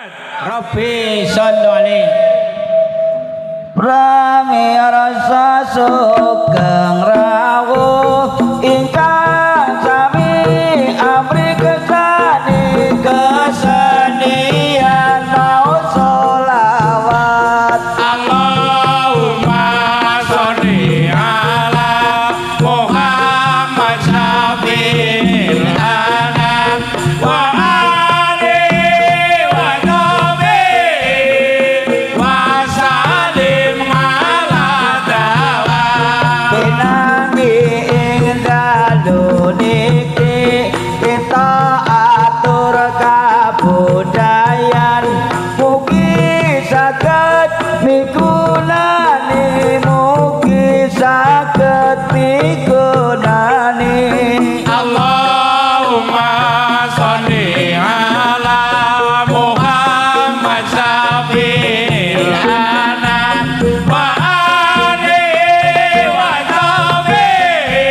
Rabbi sallallahu Rami rasa sugeng rawuh ingkang sami amri kesani kesenian maut sholawat Allahumma sholli ala Muhammad syafi'il anam wa alihi wa sahbihi wa sallim ala dawam pinangi ing dalu niki kita atur kabudayan mugi saged migunani mugi saged migunani Allahumma sholli ala Muhammad syafi'il anam wa alihi wa sahbihi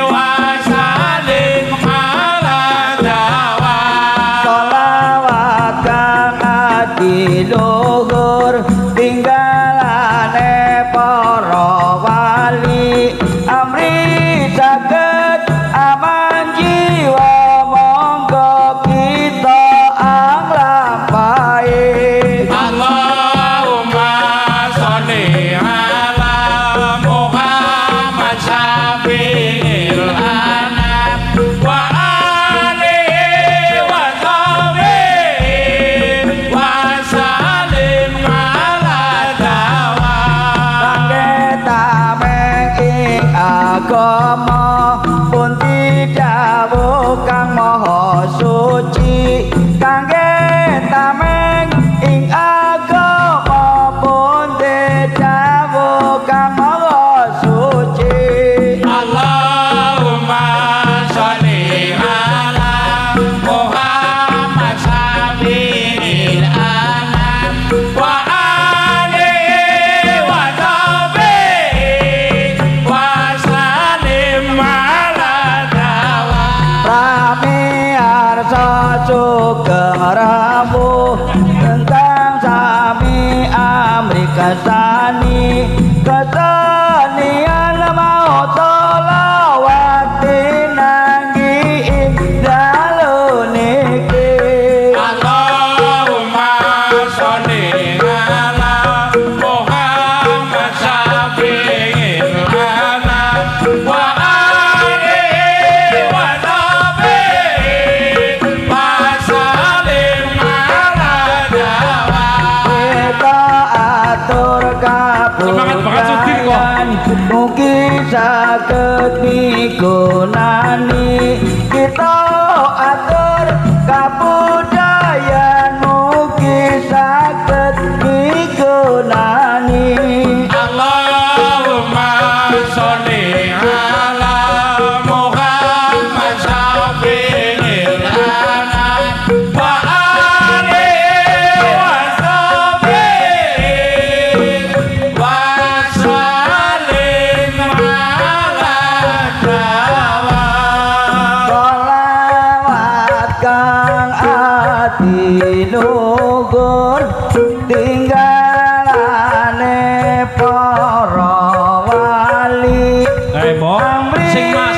wa sallim ala dawam sholawat kang adiluhur tinggalane para wali amri saged aman jiwa monggo kita anglampahi Allahumma sholli ala Muhammad syafi'il anam wa alihi wa sahbihi wa sallim ala dawam kangge tameng ing agama pun didhawuh kang maha suci kangge tameng ing agama pun didhawuh kang maha suci Allahumma sholli ala Muhammad syafi'il anam wa alihi wa sahbihi wa sallim ala dawam rami arsa sugeng rawuh tentang sami amri kesani kesenian mau sholawat tinanggi ing dalu niki Allahumma sholli ala Muhammad syafi'il anam wa alihi wa sahbihi wa sallim ala dawam kita atur kabudayan mugi saged migunani kita atur kabudayan mugi saged migunani Allahumma sholli ala Muhammad syafi'il anam wa alihi wa sahbihi wa sallim ala dawam sholawat kang adiluhur tinggalane para wali amri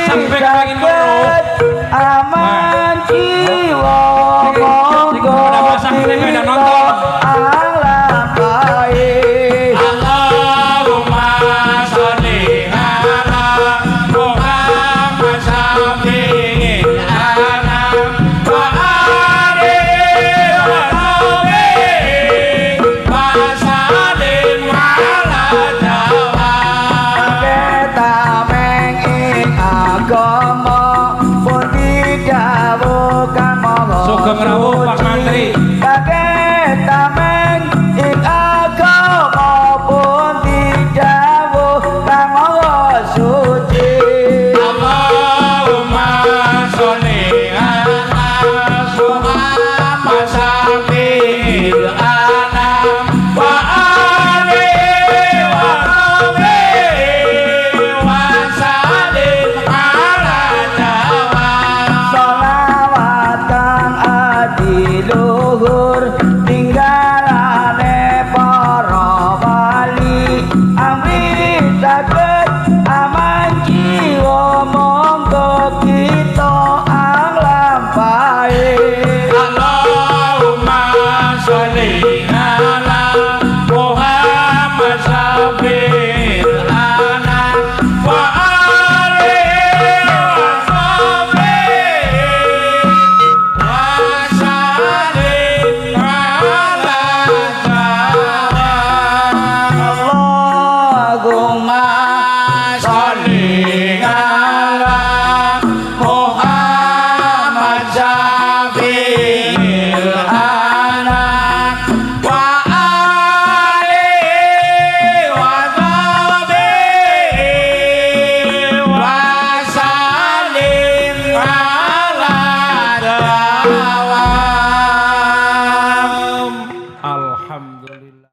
saged aman jiwa monggo kita anglampahi Allahumma sholli ala Muhammad syafi'il anam wa alihi wa sahbihi wa sallim ala dawam kita meng ing agama pun didhawuh kang maha Sugeng rawuh Pak Mantri suci. Alhamdulillah.